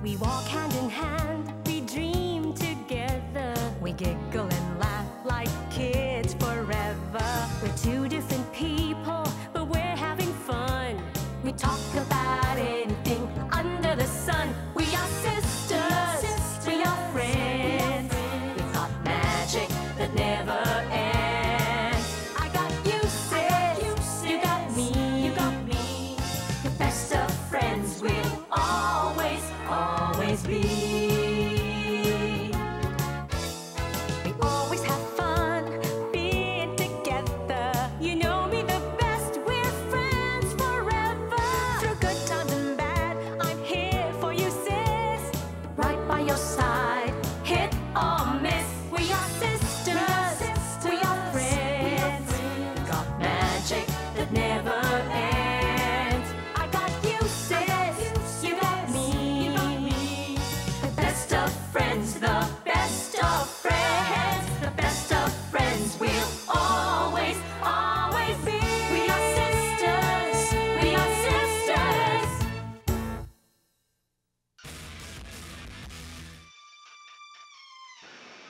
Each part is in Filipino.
We walk hand in hand, we dream together. We giggle and laugh like kids forever. We're two different people, but we're having fun. We talk about anything under the sun. We are sisters, we are friends. We've got magic that never ends. I got you, sis, you got me. The best of friends we'll always, always be. We always have fun being together. You know me the best, we're friends forever. Through good times and bad, I'm here for you, sis. Right by your side, hit or miss. We are sisters, we are friends. Got magic that never ends. I got you, sis, you got me. The best of friends, the best of friends. The best of friends we'll always, always be. We are sisters, we are sisters.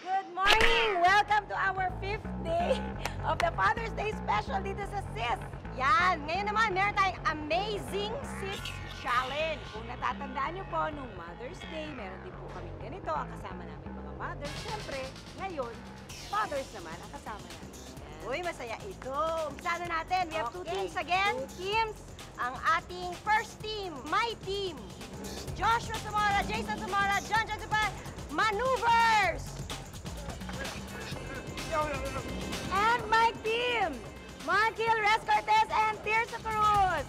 Good morning! Welcome to our 5th day of the Father's Day special dito sa SIS. Yan! Ngayon naman, meron tayong Amazing SIS Challenge. Kung natatandaan niyo po, nung Mother's Day, meron din po kaming ganito. Ang kasama namin mga mothers. Siyempre, ngayon, fathers naman ang kasama namin. Uy, masaya ito. Umpisa na natin. We have two teams again. Teams. Ang ating first team, my team. Joshua Zamora, Jason Zamora, John Jazupan, Maneuvers! And my team, Marquil Res Cortez and Tirsa Cruz.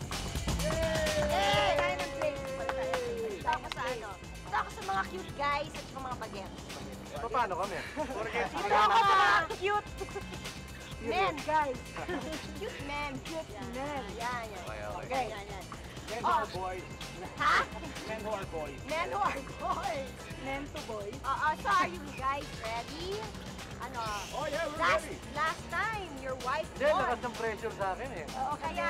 Yay! Kaya ng break. Ito ako sa ano? Ito ako sa mga cute guys at mga bagets. Paano kami? Ito ako sa mga cute men, guys. Cute men. Yan. Okay. Men who are boys. Ha? Men who are boys. Men who are boys. Men to boys. So are you guys ready? Ano? Oh yeah, we're ready. Last time, your wife Hindi, won. lakas ng pressure sa akin eh. Oo, kaya,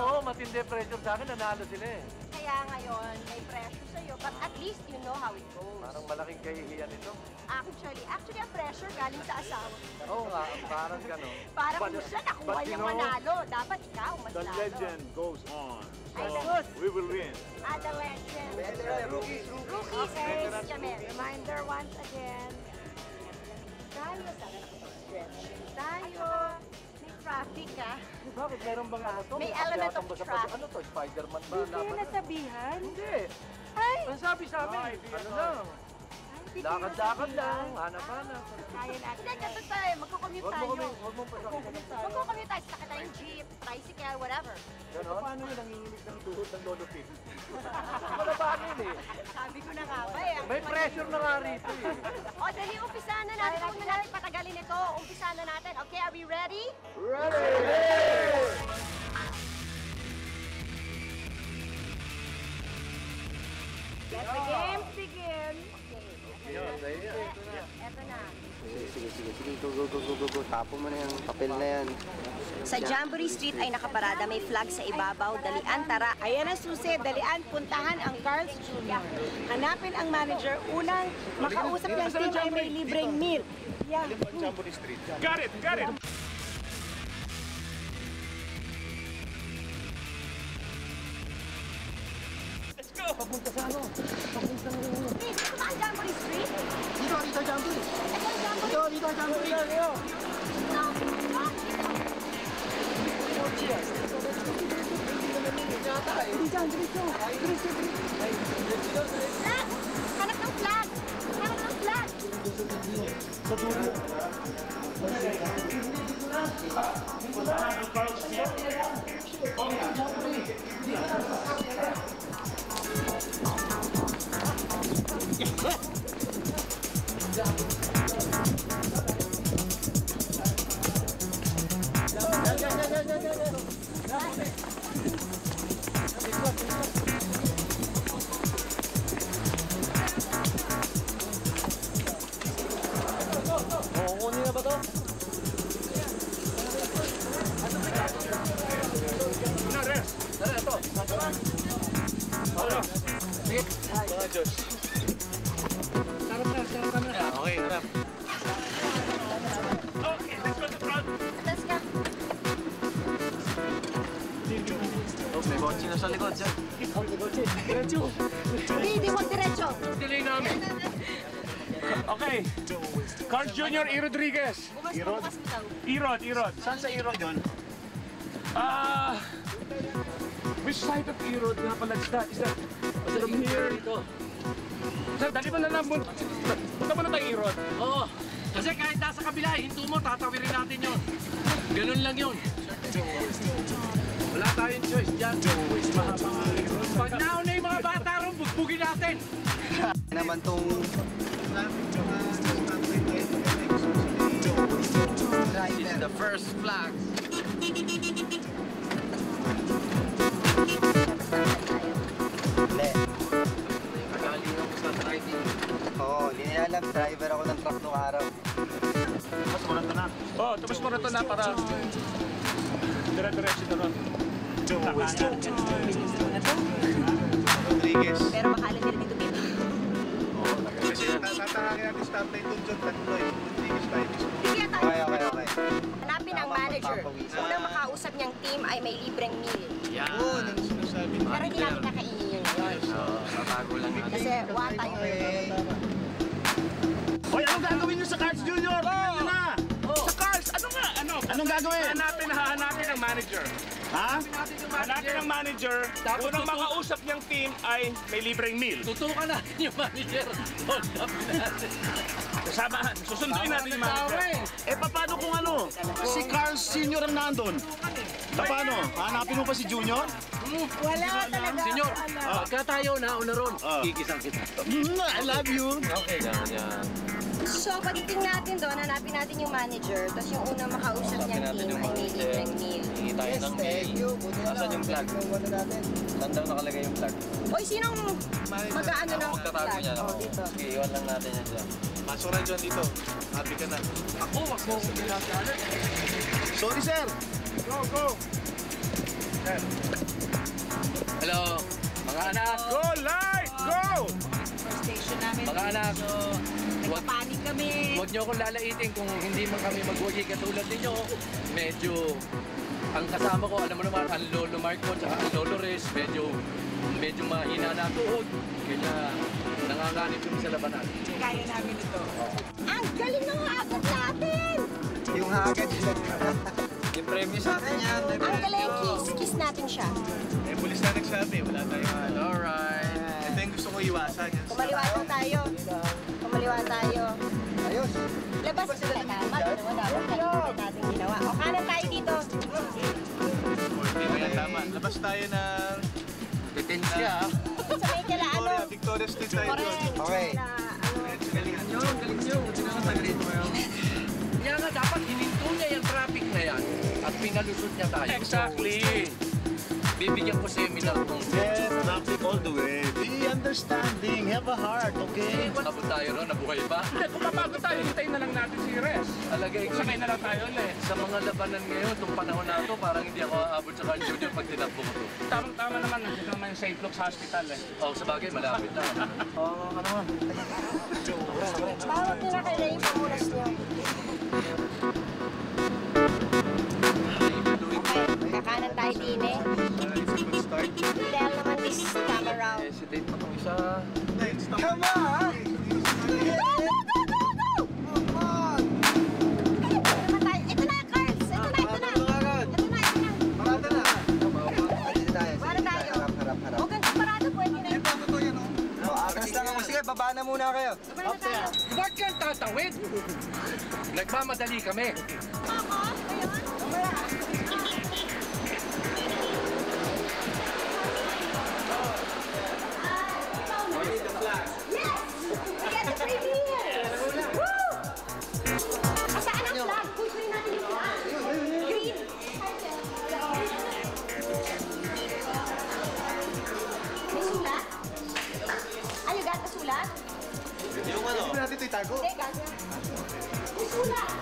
Oo, matindi pressure sa akin, nanalo sila eh. kaya ngayon, may pressure sa'yo. But at least you know how it goes. Parang malaking kahihiyan ito. Actually, ang pressure galing sa asawa. Oo nga, parang gano'n. Para kung siya nakuha niyang manalo, dapat ikaw mas The lalo. legend goes on. Ay, So, sus. we will win. The legend. Rookies. Okay, kami. Reminder once again. Tayo, sana nakapag-stretching tayo. May traffic, ha? Bakit meron bang ano to? May element of Basa-basa. traffic. Ano to? Spider-Man ba? Hindi kayo nasabihan? Hindi. Ay! Ang sabi sa amin, ano lang, lakad-lakad lang, hanap-hanap. Kaya natin. Hindi, ganito tayo. Magkukommute Huwag tayo. mo pasakit. Magkukommute tayo. Sakit tayong jeep, tricycle, whatever. Ganon? Paano yung nanginginig ng tuhod ng Lolo Pig? Wala ba yun eh? Sabi ko na nga ba eh. May pressure na nga rito eh. O, dali, umpisa na natin. Huwag na natin patagalin ito. Umpisa na natin. Okay, are we ready? Let the games begin. Eto na. Sige, go. Tapo mo na yung papel na yan. Sa Jamboree Street ay nakaparada, may flag sa ibabaw, dalian, tara. Ayan ang susi, dalian, puntahan ang Carl's Jr. Hanapin ang manager, unang makausap ng team ay may libreng meal. Yeah. Jamboree Street. Got it! Let's go! Papunta sa ano? Hey, dito ba ang Jamboree Street? Dito, Jamboree. Ito ang Jamboree. Dito, Jamboree. Flag! Hanap ng flag! Hanap ng flag! Kukunin na ba to? Una, res. Tara, ito. Hold on. Sige. Mga Diyos. Sarap na. Okay, harap. Okay, let's go to front. Atas ka. Oh, may kotse na sa likod, sir. Hindi mo diretso. Delay namin. Okay. Carl Jr. E. Rodriguez. Erod. Saan sa Irod yun? Which side of Erod nga pala is that? Is that from here? Dito. Sir, dali mo na lang. Punta mo na tayo Erod. Oo. Kasi kahit nasa kabila, hinto mo, tatawirin natin yun. Ganun lang yun. Wala tayong choice dyan. Pag nauna yung mga bata ron, bugbugin natin. Naman tong... This is the first flag. Hindi. Nagalinaw ko sa driving. Oo, hindi nila alam. Driver ako ng truck nung araw. Mas wala ka na. Oh, tapos mo na ito na para dire-diretso na ron. Rodriguez. Pero baka alam nila dito dito. Kasi tatangin natin stoplight doon dyan, tatlo eh. Rodriguez tayo. Sige tayo. Okay. Hanapin ang manager. Unang makausap niyang team ay may libreng meal. Yan. Pero hindi namin kakainin yun ngayon. Tatago lang natin. Kasi wata yung Hoy, anong gagawin niyo sa Cards Jr.? Ano na? Sa Cards, ano nga? Anong gagawin? Hahanapin ang manager. Ha? Hanapin ang manager. Unang makausap niyang team ay may libreng meal. Tutukan natin yung manager. Hold up natin. Kasamahan. Susunduin natin yung manager. Eh, paano kung ano? Si Carl Sr. ang nandun. Paano? Hanapin mo pa si Junior? Wala talaga. Senyor, pagka tayo nauna ron, kikisang kita. I love you. Okay, yan. So, pagdating natin doon, hanapin natin yung manager. Tapos yung unang makausap niyang team ay may libreng meal. Hingi tayo ng mail. Nasaan yung flag? Saan daw nakalagay yung flag? Hoy, sinong mag-ano ng Magtatago niya. Oh, dito. Sige, iwan lang natin yan dyan. Pasok na dyan dito. Happy ka na. Ako, wag mo akong ginagawa. Sorry, sir. Go! Hello, mga anak. Go, light! Go! Station namin. Mga anak. Nagpapanik kami. Huwag niyo akong lalaitin kung hindi man kami magwagi katulad ninyo. Medyo, ang kasama ko, alam mo naman, ang lolo Marco at ang lolo Rez, medyo mahina na ang tuhod. Kaya nanganganib kami sa labanan. Kaya namin ito. Ang galing ng agad natin! Yung hagad. Yung premyo sa atin yan. Ang galing, kiss natin siya. Eh, pulis na nagsabi. Wala tayong Alright. Ito yung gusto ko iwasan. Kumaliwa tayo. Ayos. Labas sila tama. Wala natin ginawa. O, kanan tayo dito. Kaya tama. Labas tayo na Detensya. Sa may kala ano. Victoria Street tayo. Correct. Okay. Na, ano. Galing nyo. Kaya nga dapat hininto niya yung traffic na yan at pinalusot niya tayo. Exactly. Bibigyan ko seminar kung Yes, traffic all the way. Be understanding. Have a heart, okay? Tapos tayo ron, nabuhay pa. Hindi, kung mapagod tayo, hintayin na lang natin si Rez. Alagay ko Sakay na lang tayo ulit. sa mga labanan ngayon, itong panahon na ito, parang hindi ako aabot sa Carl Jr. pag tinapok ko. Tamang-tama naman, nandito naman yung St. Luke's Hospital eh. Oh, sa bagay, malapit na. Bawat nila kay Ray, pamunas niyo. Okay, kakanan tayo din eh. Tell naman this time around. Hesitate pa itong isa. Come on! Ito na, Carls! Ito na! Parada na. Dito tayo. Para tayo. Harap. O, ganito parado, pwede na yun. Atras lang ako. Sige, baba na muna kayo. Para na tayo. Ba't yan tatawid? Nagmamadali kami. Ako? Ayun? Yes! We get the premiere! Woo! Saan ang flag? Kunin natin yung flag. Green. May sulat? Ah, you got the sulat? Yung ano? Hindi natin ito itago. Hindi, gaga. May sulat!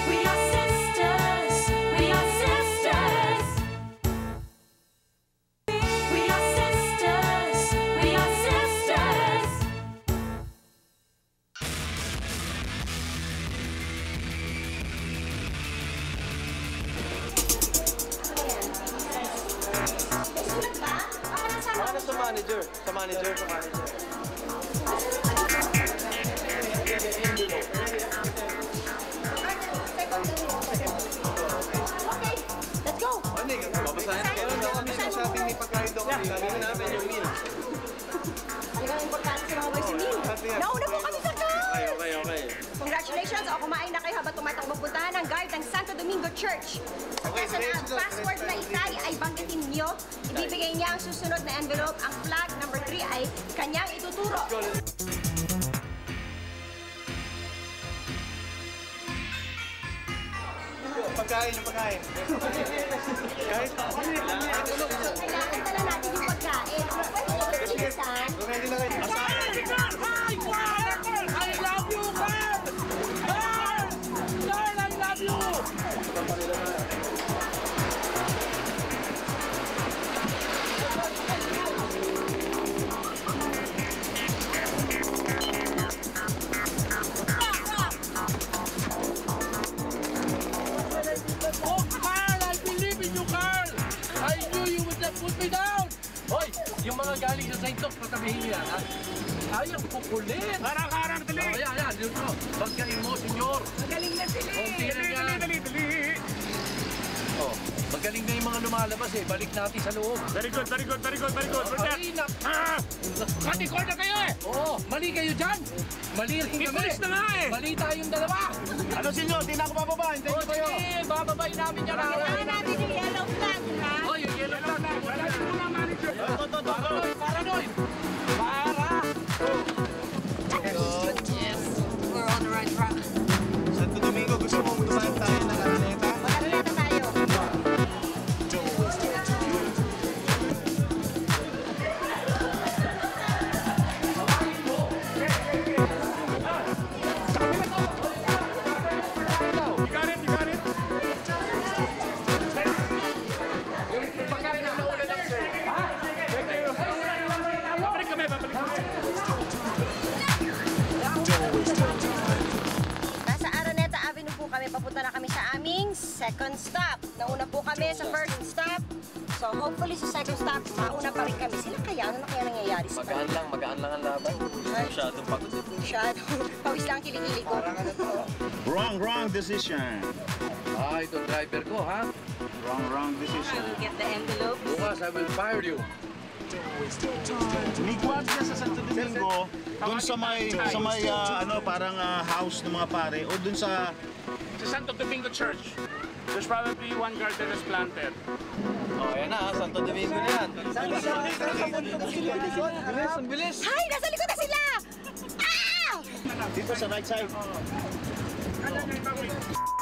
We are sisters. sa manager. Sa manager. Okay, let's go. Babasahin ko lang daw kami sa shopping ni pagkain daw kami. Sabi namin yung meal. Talagang importante sa mga boys yung meal. Nauna po kami sa car. Okay. Congratulations! O kumain na kayo habang tumatakbo puntahan ng guard ng Santo Domingo Church. Okay, Kasi ang password na itay ay banggitin niyo, ibibigay niya ang susunod na envelope. Ang flag number 3 ay kanyang ituturo. Pagkain. Kahit Kailangan tala natin yung pagkain. Pwede mo ba bilisan? ready na kayo. I love you, Carl! Carl! Carl, I love you! Oh, Carl! I believe in you, Carl! I knew you would not put me down! Hoy, yung mga galing sa St. Luke, patabihin niya, ha? Ayang kukulit. Harang, dali! Ayan, dito. Pagkain mo, senyor. Magaling na sila Konti na yan. Dali! Oh, magaling na yung mga lumalabas eh. Balik natin sa loob. Very good. Ay, Katikor na kayo eh! Oo, mali kayo dyan. Mali rin kami. Ipulis na nga eh! Mali tayong dalawa. Ano senyor, di na ako bababa. Hintayin O, ko kayo. sige, bababay namin yan. Kailangan natin yung yellow flag, ha? Oh, yung yellow flag. Paranoid. We're on the right track. Santo Domingo, gusto mo tumahan tayo ng Araneta? Mag-aluleta tayo. You got it? Pagkain na naulan lang, sir. Babalik kami. Nasa Araneta Avenue po kami. Papunta na kami sa aming second stop. Nauna po kami sa first stop. So hopefully sa second stop, mauna pa rin kami. Sila kaya? Ano na kaya nangyayari sa kanila? Magaan lang ang laban. Masyadong pagod. Masyado. Pawis lang ang kilikili ko. Wrong decision. Ah, ito driver ko, ha? Wrong decision. Get the envelope. Bukas, I will fire you. May guardia sa Santo Domingo, doon sa may parang house ng mga pare, o doon sa... Sa Santo Domingo Church. There's probably one guard that is planted. Oh, yan na, Santo Domingo na yan. Bilis. Hay! Nasa likod na sila! Ah! Dito sa right side.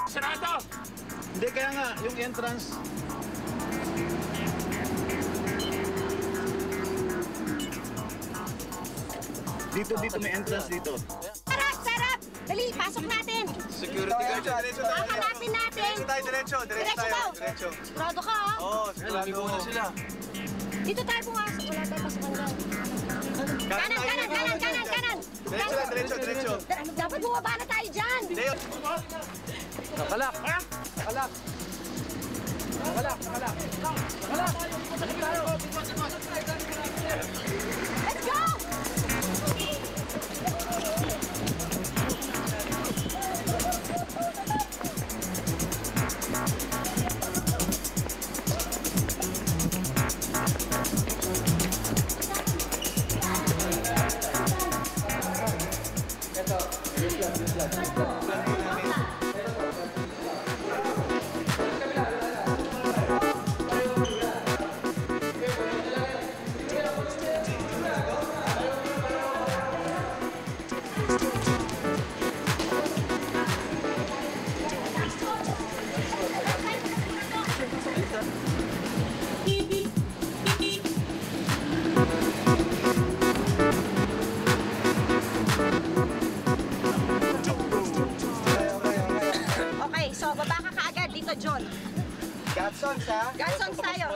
Sarado! Hindi, kaya nga, yung entrance. Dito, may entrance dito. Sarap! Dali, pasok natin! Security guard siya. Hahanapin natin! Diretso daw! Sigurado ka, ha? Oo, sigurado na sila. Dito tayo pumasok. Wala tayo pasukan dyan. Kanan! Diretso. Dapat bumaba na tayo dyan! Nakalak. Nakalak. Let's go! Okay, so baba ka kaagad dito, John. Gadsons, ha? Gadsons tayo.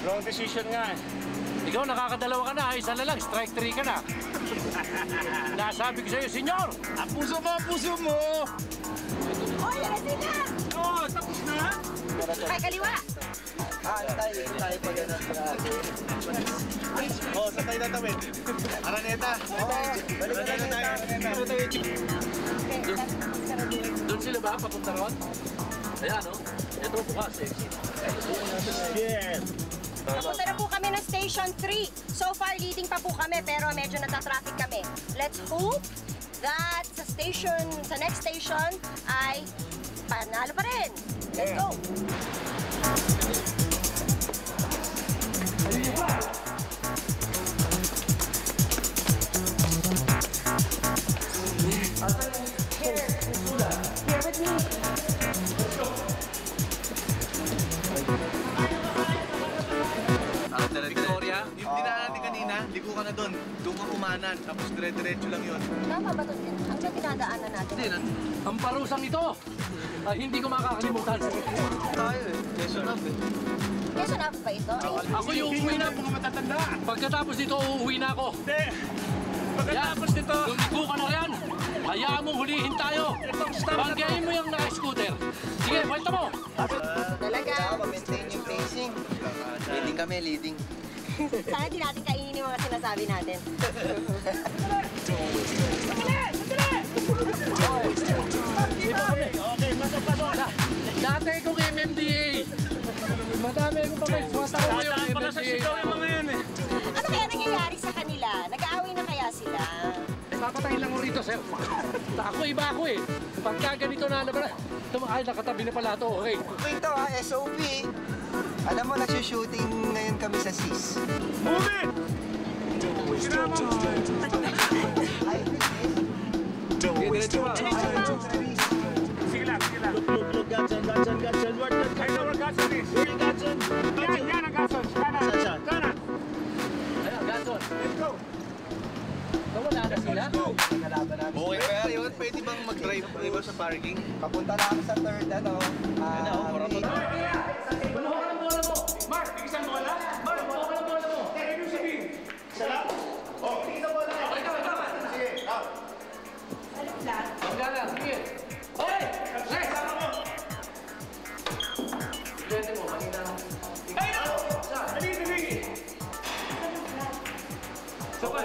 Wrong decision nga eh. Ikaw, nakakadalawa ka na. Isa na lang, strike 3 ka na. Nasabi ko sa'yo, senyor! Ang puso mo, ang puso mo! Oh, yan na sila! Oh, tapos na? Ay, kaliwa! Tayo pa ganun. Oh, sa tayo natawid. Araneta. Balik na tayo. Doon sila ba? Papunta ron? Ayan, no? Ito bukas, eh. Yes! Papunta na po kami ng Station 3. So far, leading pa po kami, pero medyo nagta-traffic kami. Let's hope that sa next station ay panalo pa rin. Let's go! Here with me. Victoria? Yung dinaan natin kanina, ligo ka na doon. Doon ka kumanan, tapos dire-diretso lang yun. Tama ba ito? Hanggang dinadaanan natin. Hindi na. Ang parusang ito ay hindi ko makakalimutan. Tayo eh, Quezon Ave eh. Quezon Ave ba ito? Ako yung uuwi na. Mga matatanda. Pagkatapos nito, uuwi na ako. Hindi. Pagkatapos nito, Lumigo ka na riyan. Hayaan mong hulihin tayo. Banggayin mo yung naka-scooter. Sige, kwenta mo. Talaga. Ma-maintain yung pacing. Leading kami, leading. Sana di natin kainin yung mga sinasabi natin. Dati kong MMDA. Madami ko pa kayo. Swasta ko ngayon, baka sa MMDA. sigaw yung mga yun eh. Ano kaya nangyayari sa kanila? Nag-aaway na kaya sila? Papatayin lang ko rito, sir. Ako, iba ako eh. Pagka ganito na, ay, nakatabi na pala ito, okay. Ito ha, SOP. Alam mo, nagsushooting ngayon kami sa SIS. Move it! Sinama mo. Diretso ba? Sige lang, sige lang. Look, Gatson. I know where Gatson is. Where you Gatson? Yan ang Gatson. Kanan. Saan? Kanan. Ayan, Gatson. Let's go. Wala na sila? Okay pa yan. Yun, pwede bang mag-drive iba sa parking? Papunta na kami sa third, ano. Bunuho ka ng bola mo. Mark, isang bola? Mark, bunuho ka ng bola mo. Ano yung sabihin? Pagkala, sige. Okay! Next! Pwede mo, kanina. Ay, no! Dali, dali. Sapa.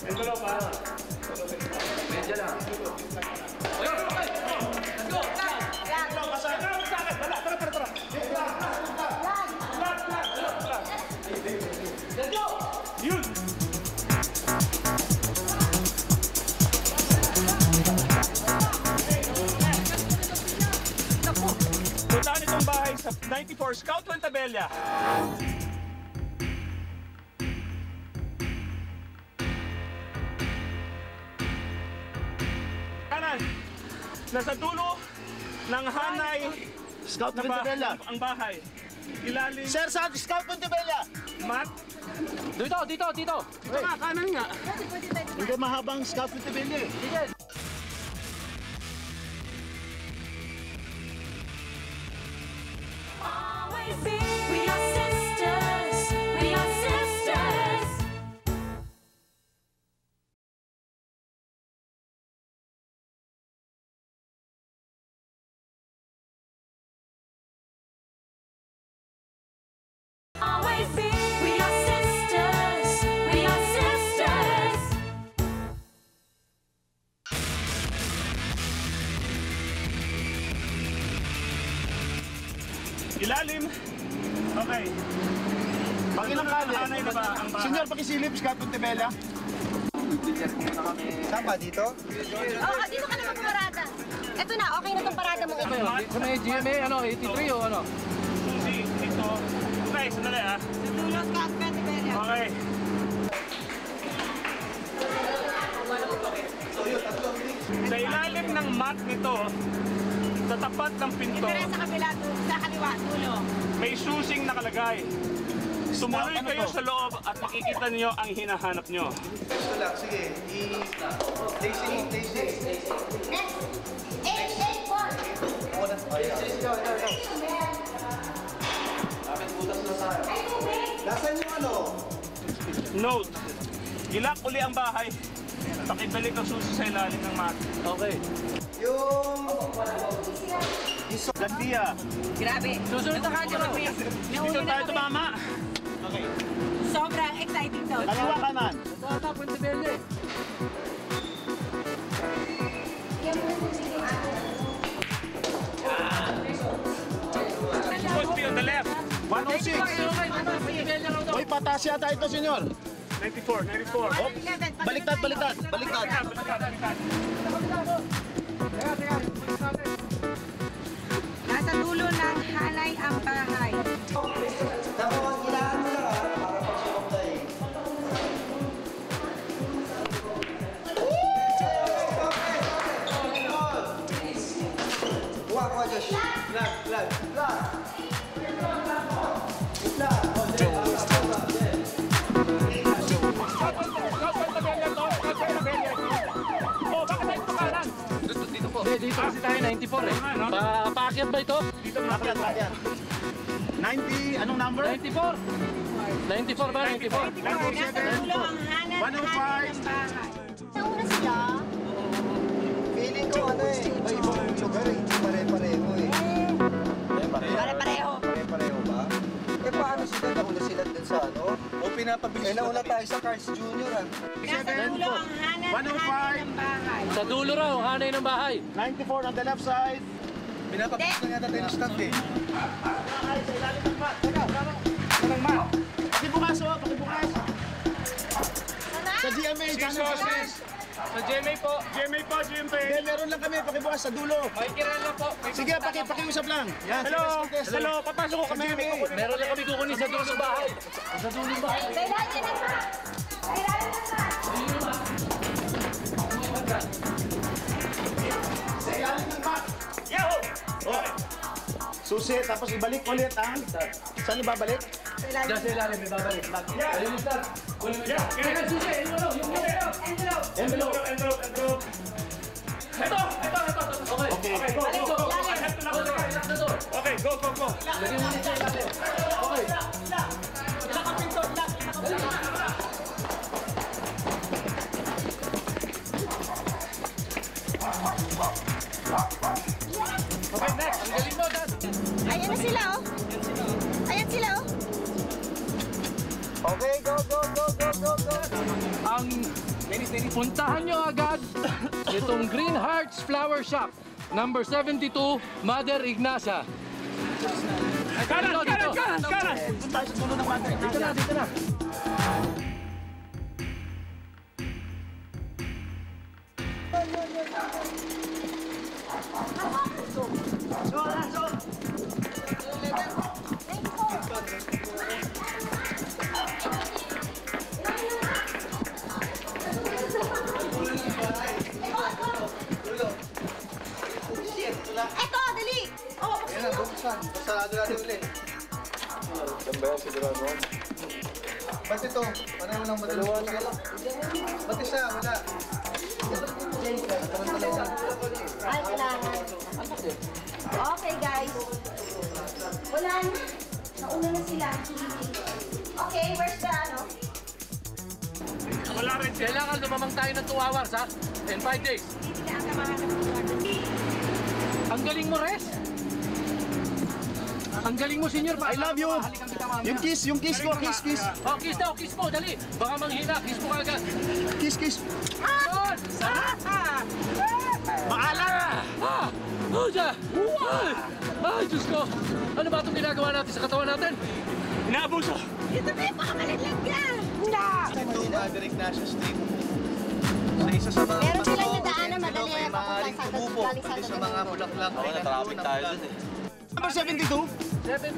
Envelope, ha? Medya lang. Okay, okay. Let's go! Let's go! Yun! Puntaan itong bahay sa 94 Scoutland Tabella. Kanan, nasa dulo ng hanay Scout na Montebella. ang bahay. Ilalim, Sir, saan? Scout Montebella. mat. Dito! Ito nga, kanan nga. Hindi mahabang Scout Montebella eh. Sige! Always be. We are sisters. We are sisters. Always be. We are sisters. We are sisters. Ilalim. Okay. Pangilang kali. Hanay na ba ang bahay? Senyor, pakisilip, Scout Montebella. Saan ba dito? Oo, dito ka naman pumarada. Eto na, okay na tong parada mong ito. Sa may GMA, 83 o ano? Susi, ito. Okay, sandali ah. Dulo, Scott Pentibella. Okay. Sa ilalim ng mat nito, sa tapat ng pinto, Pero sa kabila, sa kaliwa, dulo. may susing nakalagay. Sumuloy Ano kayo to? sa loob at makikita niyo ang hinahanap niyo. Gusto lang, sige. Tasting. Next. 884. Nasaan yung ano? Note, ilak uli ang bahay. Pakibalik ang susi sa ilalim ng mat. Okay. Gandia. Grabe. Susunod na kanya kami. Dito tayo tumama. Okay. Sobrang exciting daw. Kaliwa kanan. Sa Puente Verde. Supposed to be on the left. 106. Uy, patas yata ito, senyor. 94, 94. Oh, Baliktad, baliktad, baliktad. Nasa dulo ng halay ang bahay. Oh, bakit tayo tumalan? Dito po. Dito kasi tayo 94 eh. Paakyat ba ito? Dito mga Akyat. 90, anong number? 94. 94 ba? 94. Nasa dulo ang halay ang bahay. Nauna sila. Feeling ko ano eh, iba-ibang lugar eh. Pare-pareho eh. Pare-pareho. Pare-pareho ba? Eh paano sila? Nauna sila din sa ano? O pinapabilis Eh nauna tayo sa Carl's Jr. ah. Nasa dulo ang halay 105. ng bahay. Sa dulo raw, hanay ng bahay. 94 on the left side. Pinapabilis na yata tayo ng stand eh. Pakibukas o, pakibukas. Sa GMA, Jesus. Sa GMA po. GMA po, GMA. Hindi, meron lang kami, pakibukas sa dulo. May kiran lang po. Sige, pakiusap lang. Yan, Hello. sige, Hello. Papasok ko kami. Meron lang kami kukunin sa dulo ng bahay. Sa dulo ng bahay. Kailangan na ba? Kailangan na ba? Yahoo! Oh. Susi, tapos ibalik ulit ang... Saan ibabalik? Diyan sa ilalim, may babalik. Kalimutan. Kaya susi, yung envelope. Envelope. Ito. Okay. Okay. Go. I have to knock the door. Okay, go. Lagyan mo nito sa ilalim. Okay. Okay, next. Ang galing mo, Dad. Ayan na sila oh. Ayan sila oh. Okay, go. Ang puntahan nyo agad itong Green Hearts Flower Shop, number 72, Mother Ignacia. Kanan. Doon tayo sa dulo ng mother. Dito na. Eto, dali! Oh, Yan na, buksan. Sarado natin ulit. Saan ba yan? Sigurado? Ba't ito? Pareho lang madalas. Ba't isa? Wala. Ay, kailangan. Okay, guys. Wala na. Nauna na sila. Okay, where's the ano? Wala rin. Kailangan lumamang tayo ng 2 hours, ha? In 5 days. Hindi ang kamahanap ng Ang galing mo, Res. Ang galing mo, Senyor. I love you. Yung kiss ko, kiss. Oh, kiss daw, kiss mo, dali. Baka manghina, kiss mo kagad. Kiss. Yun! Maalat! Oh, dyan! Ay, Diyos ko! Ano ba itong ginagawa natin sa katawan natin? Inaabuso. Dito may pakamalaglag yan! Wala! Ito, Mother Ignacia Street. Sa isa sa mga Meron silang yung daanan, madali may na maaaring papuntang tumubo. galing sa Pati sa Santo mga Domingo. bulaklak. Oo, na-traffic tayo dun eh. Number 72? 72.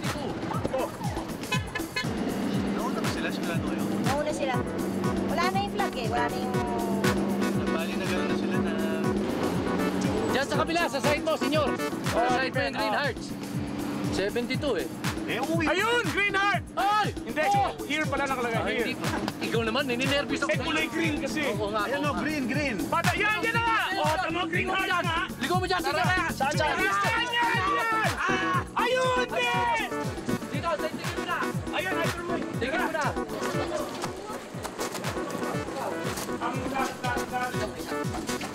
Nauna ba sila? Sila ano yun? Nauna sila. Wala na yung flag eh. Wala na yung... Bali na gano'n na sila na... Diyan sa kabila, sa side mo, Senyor. Sa side mo yung Green Hearts. 72 eh. Uwi. Ayun! Green Heart! Ay! Hindi, here pala nakalagay. Ay, Here. hindi. Ikaw naman, nininervous ako. Eh, kulay green kasi. Oo nga. Ayan o, green. Bata, yan na nga! O, tama, Green Heart nga! Ligo mo dyan, Senyor. Saan? Yan! Ayun, Ben! Dito, tigil mo na. Ayun, hyperboy. Tigil mo na.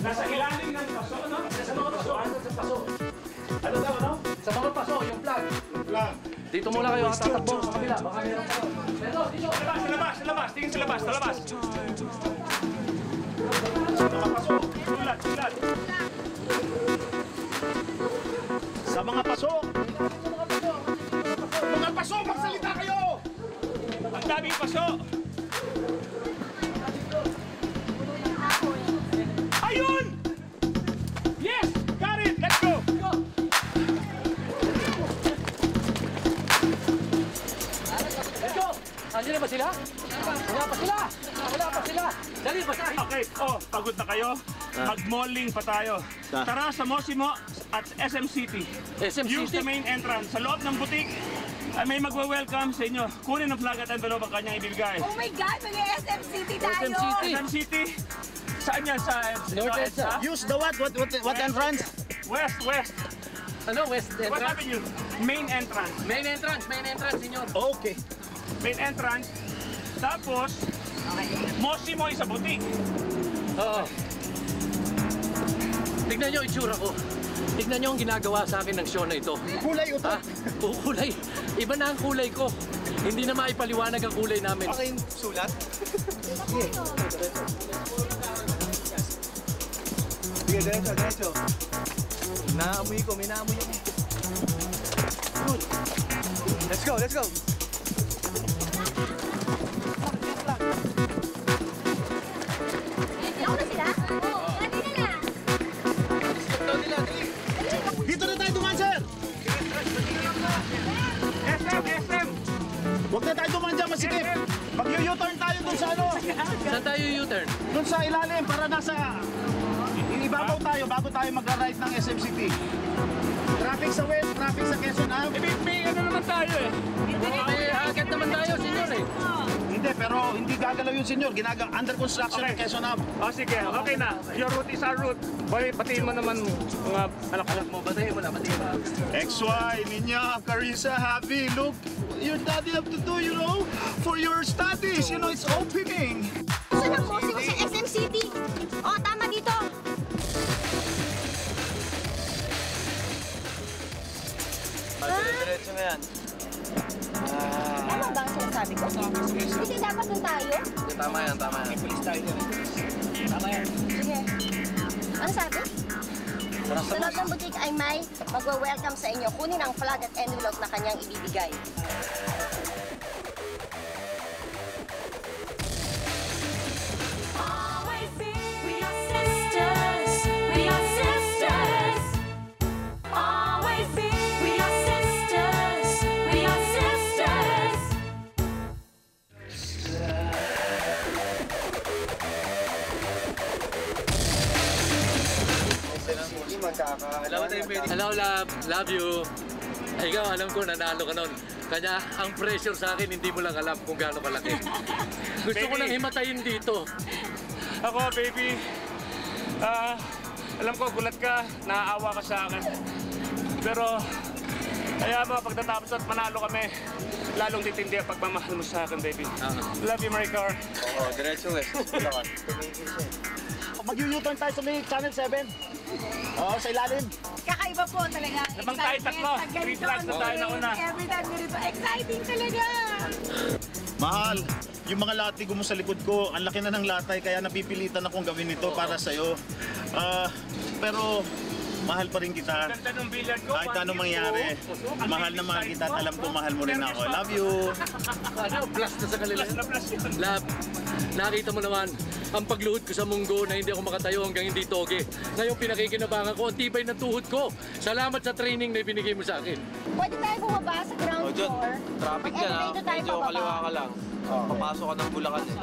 Nasa ilalim ng paso, no? Sa mga paso, sa paso. Ano daw, no? Sa mga paso, yung flag. Lang. Dito muna kayo, tatakbo sa kabila. Baka meron kayo. Pero, dito. Sa labas. Tingin sa labas. Nakapasok. Sulat. Sa mga paso. Mga paso, magsalita kayo! Ang daming paso. Ayun! Yes! Got it! Let's go! Let's go! Andiyan na ba sila? Wala pa sila! Dali, basahin! Okay, pagod na kayo? Mag-malling pa tayo. Tara sa Mosimo at SM City. SM Use City? the main entrance. Sa loob ng butik, may magwe-welcome sa inyo. Kunin ang flag at envelope ang kanyang ibibigay. Oh my God, mag-SM City tayo! SM City. SM City? Saan yan? Sa North EDSA. Use the what entrance? West. Ano, West What entrance? avenue? Main entrance. Main entrance, senyor. Okay. Main entrance. Tapos, Mosimo sa butik. Oo. Tignan nyo itsura ko. Tignan nyo ang ginagawa sa akin ng show na ito. Kulay utot. Ha? Kulay. Iba na ang kulay ko. Hindi na maipaliwanag ang kulay namin. Okay, sulat. Sige, diretso. Naamoy ko, may naamoy ako. Let's go. Ako na sila? Oo, dati na. Dito na tayo dumaan, sir! SM! Huwag na tayo dumaan dyan, masikip! Mag-u-turn tayo dun sa ano? Saan tayo U-turn? Dun sa ilalim, para nasa... Ibabaw tayo bago tayo magra-ride ng SM City. Traffic sa West, traffic sa Quezon Ave. May ano naman tayo eh. May agad naman tayo, senyor eh. Hindi, pero hindi gagalaw yun, senyor. Under construction ng Quezon Ave. Sige, okay na. Your route is our route. Boy, batiin mo naman mga anak mo. Batayin mo na. XY, Ninya, Carissa, Javi, look, your daddy have to do, for your studies. It's opening. Saan ang bossing ko sa SM City? Oh, tama dito. Diretso na yan. Tama ba ang sinasabi ko? Hindi dapat doon tayo? Tama yan. Sige. Ano sabi? Sa loob ng butik ay may magwe-welcome sa inyo. Kunin ang flag at envelope na kanyang ibibigay. Always be, we are sisters. We are sisters. Always be, we are sisters. We are sisters. Hindi magkaka... Hello, love. Love you. Ikaw, alam ko, nanalo ka nun. Kanya, ang pressure sa akin, hindi mo lang alam kung gaano kalaki. Gusto ko nang himatayin dito. Ako, baby. Alam ko, gulat ka, naaawa ka sa akin. Pero, kaya mo, pagtatapos at manalo kami, lalong titindi ang pagmamahal mo sa akin, baby. Love you, Maricar. Oo, diretso West. Mag-u-turn tayo sa may Channel 7. Oo, sa ilalim. Kakaiba po talaga. Namang tayo tatlo. Three flags na tayo na una. Every time ganito. Exciting talaga. Mahal, yung mga latigo mo sa likod ko, ang laki na ng latay, kaya napipilitan akong gawin ito para sa'yo. Pero, mahal pa rin kita. Ganda ng billiard ko. Kahit anong mangyari, mahal na mahal kita at alam ko mahal mo rin ako. Love you! Ano, blast na sa kanila. Plus yun. Love, nakita mo naman ang pagluhod ko sa munggo na hindi ako makatayo hanggang hindi toge. Ngayon pinakikinabangan ko, ang tibay ng tuhod ko. Salamat sa training na ibinigay mo sa akin. Pwede tayo bumaba sa ground Diyan, floor. traffic dyan ha. Mag-elevator tayo Medyo pababa. kaliwa ka lang. Papasok ka ng Bulacan eh.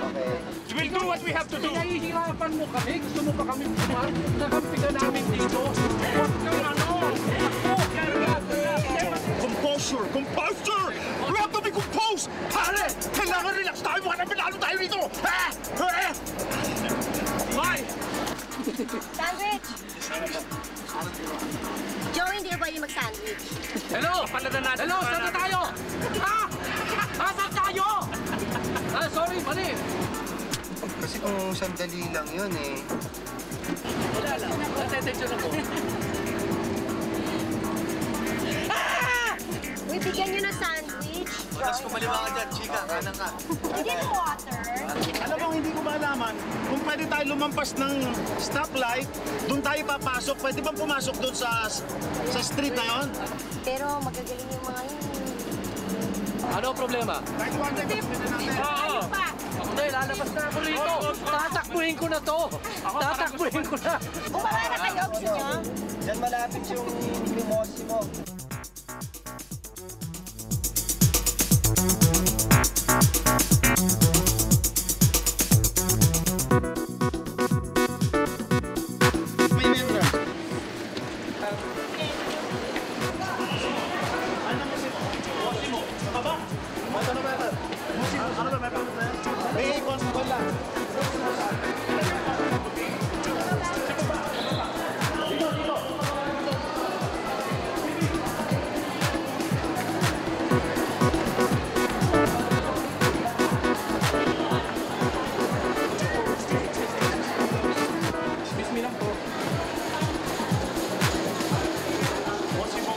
Okay. We'll do what we have to do. Pinahihirapan mo kami? Gusto mo pa kami pumal? Nakampi ka namin dito. Huwag kang ano! Composure! Composure! We have to be composed! Pare! Kailangan relax tayo! Baka na pinalo tayo dito! Ha? Why? Sandwich! Joey, hindi ba yung mag-sandwich? Hello! Paladan natin. Hello! Saan na tayo? Ha? Saan tayo? Sorry, mali. Kasi kung sandali lang yun eh. Wala lang. Natetensyon ako. Uy, bigyan nyo ng sandwich. Tapos kumaliwa ka dyan, chika, kanan ka. Bigyan mo water. Alam mo, hindi ko malaman kung pwede tayo lumampas ng stoplight, doon tayo papasok. Pwede bang pumasok doon sa street na yon? Pero magagaling yung mga yun. Ano ang problema? Oo. Hindi, lalabas na ako rito. Tatakbuhin ko na to. Tatakbuhin ko na. Bumaba na kayo, gusto nyo? Diyan malapit yung Limosimo. May metro. Ano mo si Mosimo? Baba? Ano ba ito? Mosimo, ano ba metro? May constable lang. Excuse me lang po. Mosimo.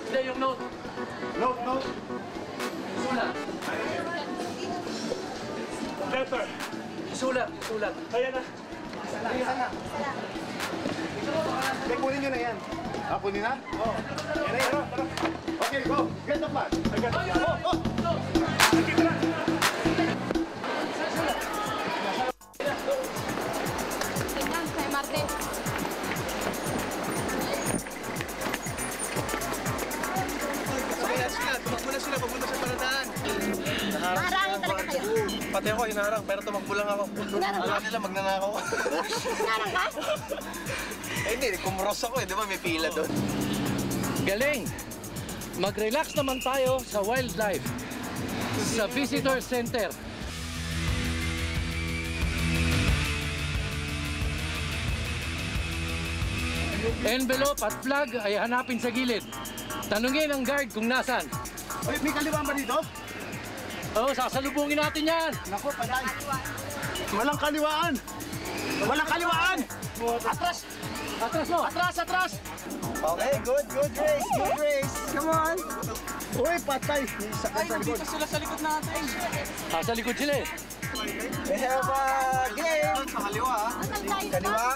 Hindi, yung note. No. Sulat. Letter. Sulat. Ayan na. Hindi, kunin nyo na yan. Kunin na? Oo. Yan na yan. Okay, go. Get the flag. Tingnan, kay Martin. Kaya sila, tumakbo na sila, papunta sa paradaan. Maharangin talaga kayo. Pati ako, hinarang, pero tumakbo lang ako. Alam nila, magnanakaw ako. Narang ka? Hindi, kumros ako di ba? May pila doon. Galing! Mag-relax naman tayo sa wildlife. Sa visitor center. Envelope at flag ay hanapin sa gilid. Tanungin ang guard kung nasan. Ay, may kaliwaan ba dito? Oo, sasalubungin natin yan. Naku, patay. Walang kaliwaan. Atras. Atras mo. Atras. Okay, good race. Come on. Uy, patay. Sakay sa likod. Sa likod sila eh. We have a game. Sa kaliwa, Asal tayo Kaliwa.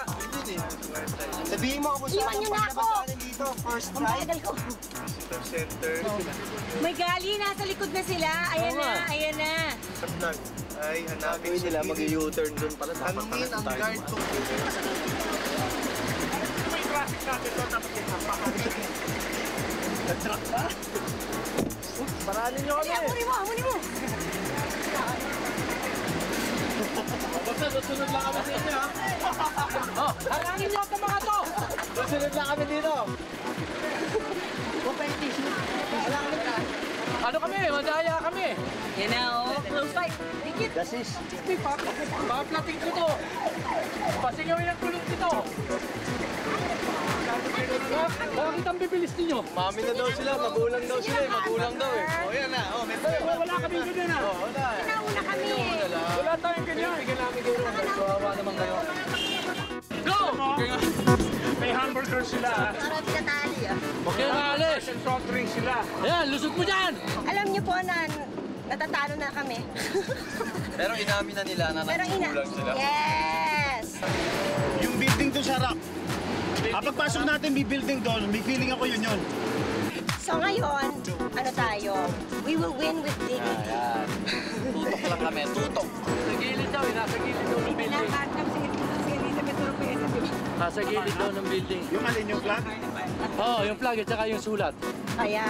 Sabihin mo kung saan Iwan ang niyo na ako. paglabasanin dito. First Ang try. bagal ko. center. May gali, nasa likod na sila. Ayan na, ayan na. Sa flag ay hanapin Gawin nila mag-U-turn doon pala. Tanungin ang guard kung May traffic natin doon, tapos Nag-truck pa? Paranin nyo kami. Amuni mo. Basta, susunod lang kami sa inyo, ha? Oh, harangin niyo ang mga to. Susunod lang kami dito. Ano kami? Madaya kami. Yan na, oh. Close fight. Dikit. Gasis. Paplating ko to. Pasingawin ang kulong dito. Bakit ang bibilis ninyo? Mami na daw sila, magulang daw sila, magulang daw eh. O yan na, may wala kami ganyan ah. wala eh. Nauna kami eh. Wala tayong ganyan. Bigyan namin kayo ng kawawa naman kayo. Go! May hamburger sila ah. Parang pinatali ah. Huwag kayo maalis. And soft drink sila. Ayan, lusog mo dyan. Alam niyo po na natatalo na kami. Pero inamin na nila na Pero nagkukulang sila. Yes! Yung building doon sa harap. Pagpasok natin, may building doon. May feeling ako yun. So ngayon, ano tayo? We will win with dignity. Tutok lang kami, tutok. Sa gilid daw, nasa gilid daw ng building. Nasa gilid daw ng building. Yung alin yung flag? Oo, yung flag at saka yung sulat. Kaya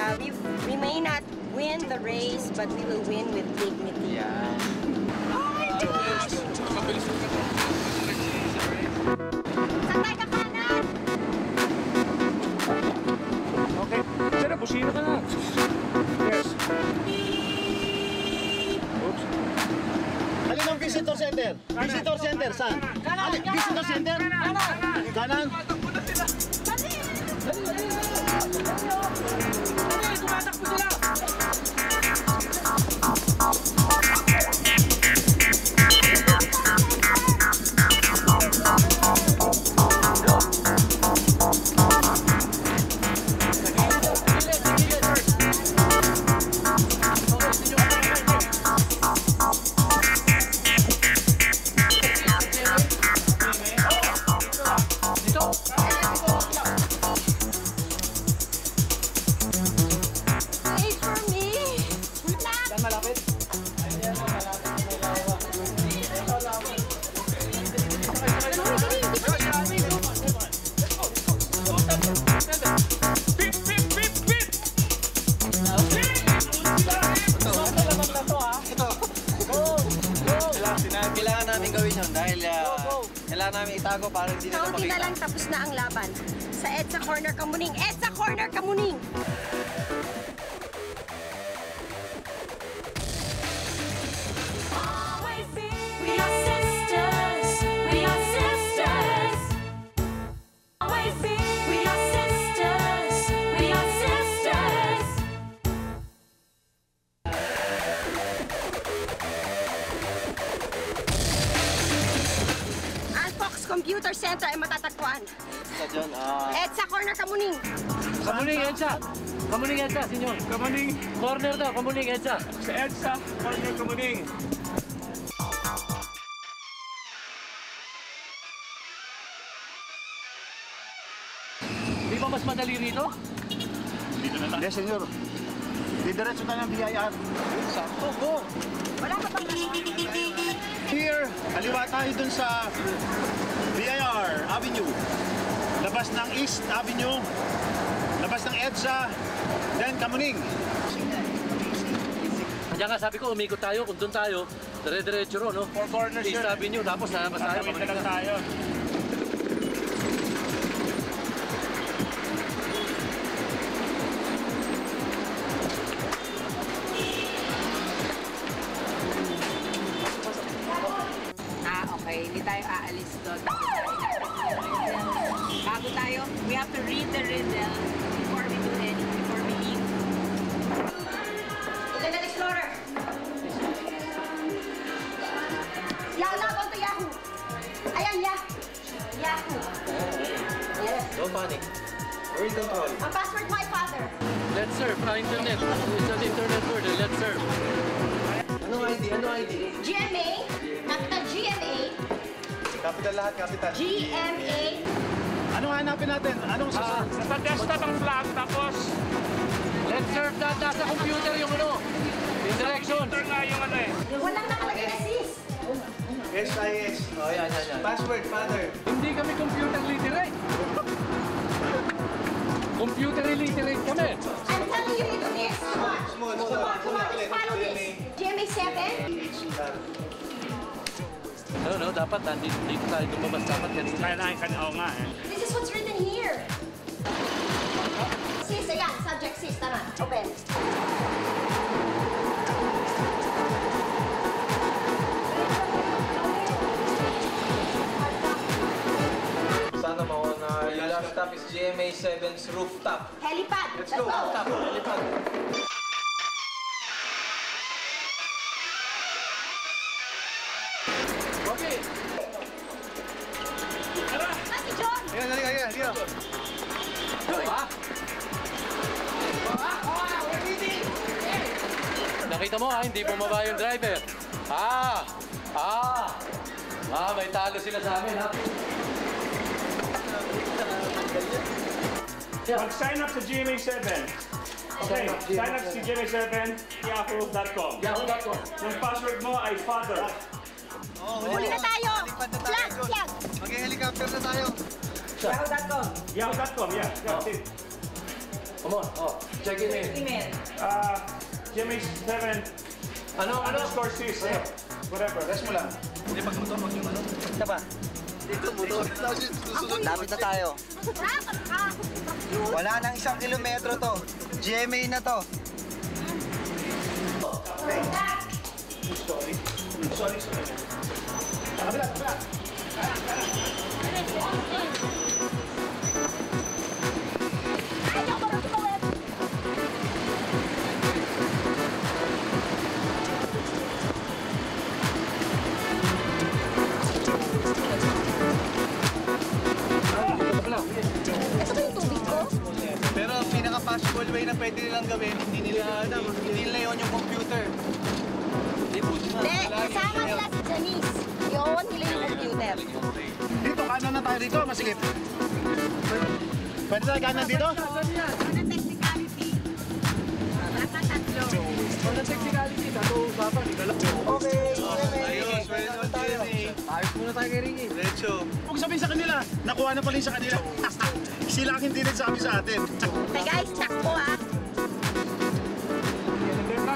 we We may not win the race, but we will win with dignity. Yeah. Oh my gosh! Sakay ka kanan! Okay. Sir, busina ka na. Yes. Oops. Alin ang visitor center? Visitor center, saan? Alin, visitor center? Kanan. Wait for me! Pip, pip, pip, pip! Kailangan namin gawin yun dahil kailangan namin itago para hindi nila Kaunti na makita. lang tapos na ang laban. Sa EDSA Corner Kamuning! EDSA Corner Kamuning! Always be. We are sisters. We are sisters. Always be. We are sisters. We are sisters. Ang Fox Computer Center ay matatagpuan. Sa John, EDSA Corner Kamuning! Kamuning, Edsa! Kamuning, Edsa, senyor! Kamuning. Corner daw, Kamuning, Edsa! Sa EDSA, Corner Kamuning. Di ba mas madali rito? Dito na tayo. Yes, senyor. Didiretso na ng BIR. sakto, go! Wala ka bang Here, kaliwa tayo dun sa BIR Avenue. Labas ng East Avenue. Labas ng EDSA. Then Kamuning. Kaya nga sabi ko, umikot tayo. Kung doon tayo, dire-diretso ro, no? Four corners East yun. Avenue, tapos nalabas tayo. Tatawid na lang tayo. Okay, hindi tayo aalis doon. Bago tayo, we have to read the riddle before we do it, before we leave. Internet Explorer! Log on to Yahoo! Ayan, Yahoo! Yes. Don't panic. We're in control. Ang password, my father. Let's surf, internet. It's an internet word, let's surf. Anong ID? Anong ID? GMA, capital GMA, Capital lahat, capital. GMA, Anong hanapin natin? Anong Sa desktop ang flag, tapos Let's surf na, nasa computer yung ano. Yung direction. enter nga yung ano eh. walang nakalagay na sis. SIS. Oh, yan. Password, father. Hindi kami computer literate. Computer illiterate kami. I'm telling you, ito this. Watch. Small. Come on, let's follow this. GMA 7. No, dapat dito tayo lumabas dapat kanina. Kaya oo nga eh. This is what's written here. Sis, ayan. Subject sis. Tama. Open. Sana mauna. Yung last stop is GMA 7's rooftop. Helipad. Let's go. Rooftop. Helipad. Okay. Ate John. Ayan. Ha? Nakita mo ha, hindi bumaba yung driver. May talo sila sa amin ha. Mag-sign up sa GMA 7. Okay, sign up sa GMA 7, yahoo.com. Yahoo.com. Yung password mo ay father. Huli na tayo. Flag. Mag-helicopter na tayo. Yahoo.com, yeah. That's it. Come on, check him in. Jimmy 7. Ano? Score 6. Whatever. Rest mo lang. Lapit na tayo. Wala nang 1 kilometro to. GMA na to. Sorry. Kabila. Pero ang pinaka-possible way na pwede nilang gawin, hindi nila yun yung computer. Hindi, kasama nila si Janice. Yun, nila yung computer. Dito, kanan na tayo dito. Masigit. Pwede tayo kanan dito? Ano technicality? Nasa tatlo. Ano technicality? Tato, papa, di ka lang. Okay, Ayos, pwede naman tayo. Ayos muna tayo kay Ricky. Diretso. Huwag sabihin sa kanila. Nakuha na pala yung sa kanila. Sila ang hindi nagsabi sa atin. Hey guys, takbo ha.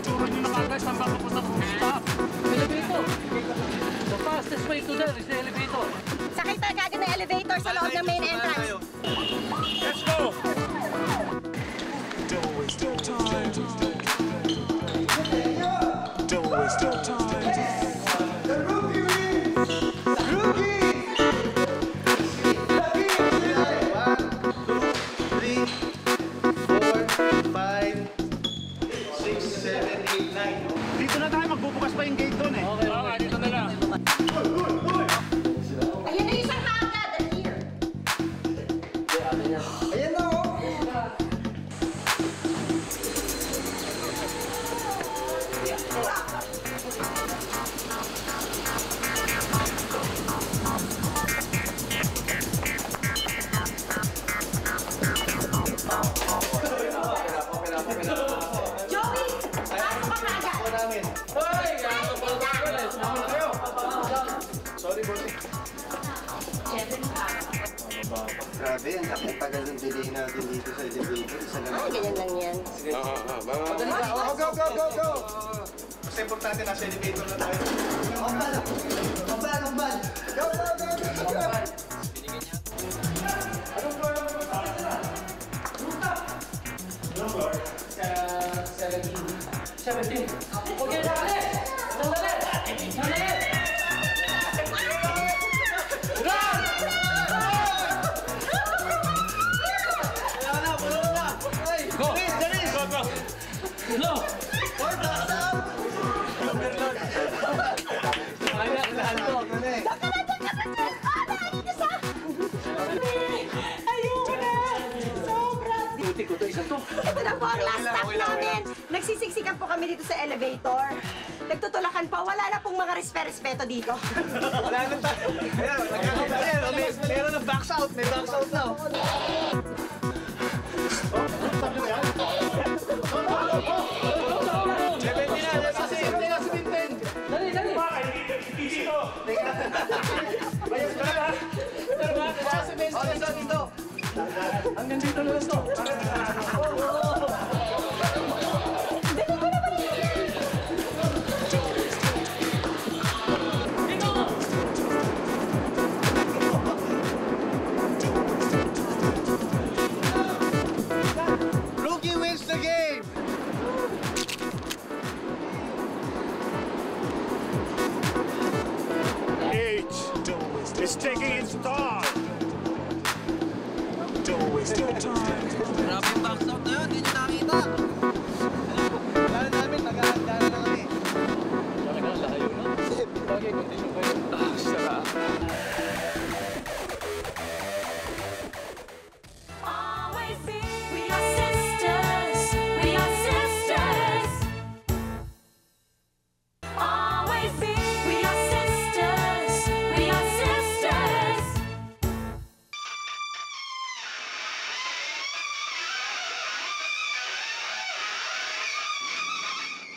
Turo nyo na kagad saan ba papunta kung stop. Elevator. The fastest way to there is the elevator. Sakay tayo kagad ng elevator sa loob ng main entrance. Let's go! Dito na tayo. Magbubukas pa yung gate doon eh. Okay, dito na lang. Ayun na yung isang kagad. And here. Ayan na oh. Joey, pasok ka kagad. Grabe, ang tagal ng delay natin dito sa elevator. Isa lang. Ay, ganyan lang yan. Go! Mas importante nasa elevator na tayo. Ambal! Go! Ayoko na! Sobra! Ito na po ang last stop namin. Nagsisiksikan po kami dito sa elevator. Nagtutulakan pa. Wala na pong mga respeto dito. Wala na tayo. Meron na box out. May box out na. Hanggang dito na lang to. Rookie wins the game. H is taking its start. Grabe yung box out na yun. Hindi nyo nakita. Kala namin, nag-aanda na kami. Talagang layo na. Bagay, condition kayo. Sarap. Always be. We are sisters. We are sisters. Always be. We are sisters. We are sisters.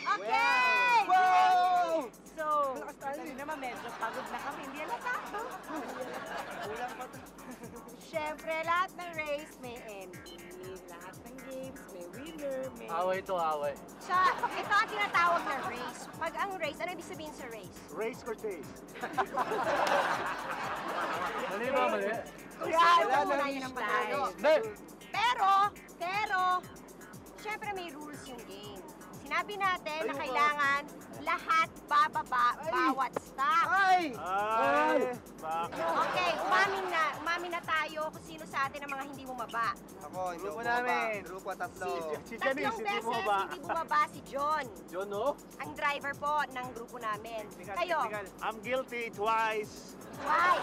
Okay! Wow! So, hindi naman medyo pagod na kami. Hindi halata. Kulang pa to. Siyempre, lahat ng race may end. lahat ng games, may winner, may... Away to away. So, ito ang tinatawag na race. Pag ang race, ano ibig sabihin sa race? Race or taste? Mali ba, mali? Yan, una yun ang panalo. Hindi. Pero, syempre may rules yung game. Sinabi natin na kailangan lahat bababa bawat stop. Ay! Okay, umamin na tayo kung sino sa atin ang mga hindi bumaba. Ako, hindi ako namin. Grupo tatlo. Tatlong beses hindi bumaba si John. John, no? Ang driver po ng grupo namin. Kayo, I'm guilty twice. why?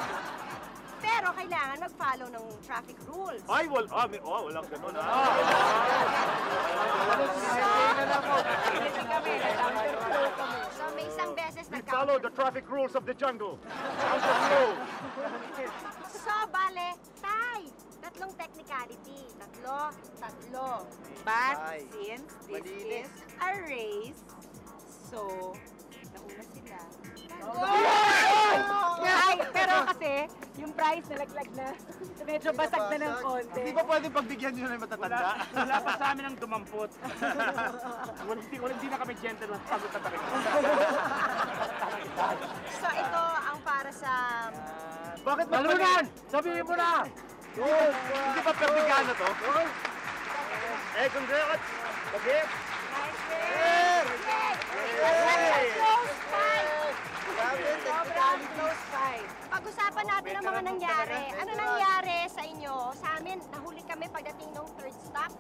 Pero kailangan mag-follow ng traffic rules. Ay, walang ganun. So may isang beses na Follow the traffic rules of the jungle. Counter So, bale, tie. Tatlong technicality. Tatlo. But Ay, since this malinis. is a race, so, nauna sila. Ay, pero kasi, yung prize nalaglag na. Medyo basag na ng konti. Di ba pwede pagbigyan nyo na yung matatanda? Wala pa sa amin ang dumampot. Hindi na kami gentleman. Pagod na kami. So, ito ang para sa... Bakit Malunan! Sabihin mo na! Hindi ba perbigyan na to? Congrats! Bagit! Nice race! That's a close fight! Grabe, Sobrang technicality. close fight. Pag-usapan natin ang mga nangyari. Ano nangyari sa inyo? Sa amin, nahuli kami pagdating ng third stop.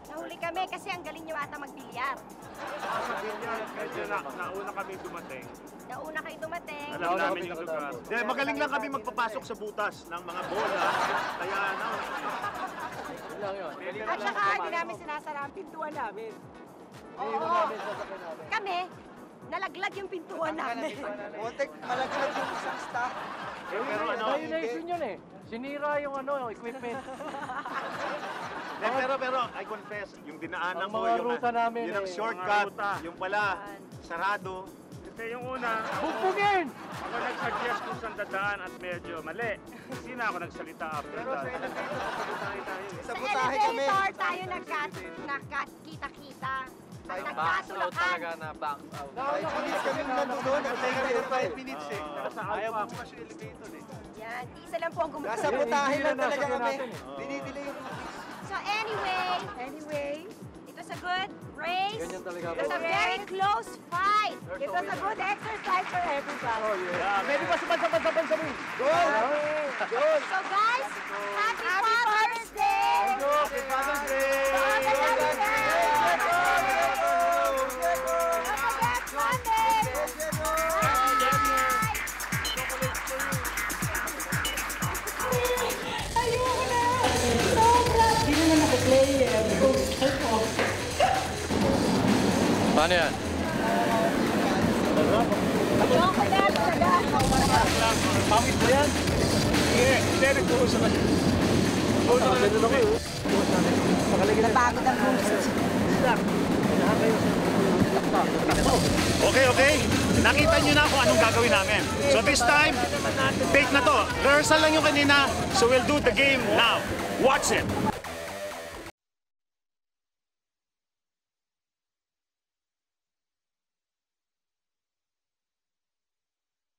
Nahuli kami kasi ang galing nyo ata magbilyar. Medyo nauna kami dumating. Nauna kayo dumating. Alam namin yung lugar. Magaling lang kami magpapasok sa butas ng mga bola. Kaya Yun lang yun. At saka, hindi namin sinasara ang pintuan namin. Oo. Kami, nalaglag yung pintuan namin. Muntik, malaglag yung isang staff. pero Violation yun eh. Sinira yung equipment. pero I confess, yung dinaanan Ang ko, mga ruta namin yun ang eh. shortcut, Mga ruta. yung pala, sarado. Kasi yung una, Bugpugin! ako nag-suggest kung saan dadaan at medyo mali. Hindi na ako nagsalita after that. Sa Sa butahe kami. elevator tayo nagkakita-kita. At Box out nagkatulakan. talaga na box out. 5 minutes kami nandun. Nagtay kami ng 5 minutes eh. Ayaw mo Yan, isa lang po ang gumagawa. Nasa butahe lang talaga Sabi kami. natin Dinidelay yung So anyway, it was a good race. Ganyan talaga It was a very close fight. It was a good exercise for everybody. Pwede ba sabay-sabay sabihin? So guys, happy Father's Day! Happy Father's Day! Don't forget Sunday! Ayoko na! Sobra! Hindi na nakaplay eh. Paano yan? Chocolate sa Pangit ba yan? Hindi, nag-uusap ka. Napagod ang host. Okay. Nakita nyo na kung anong gagawin namin. So this time, take na to. Rehearsal lang yung kanina, so we'll do the game now. Watch it!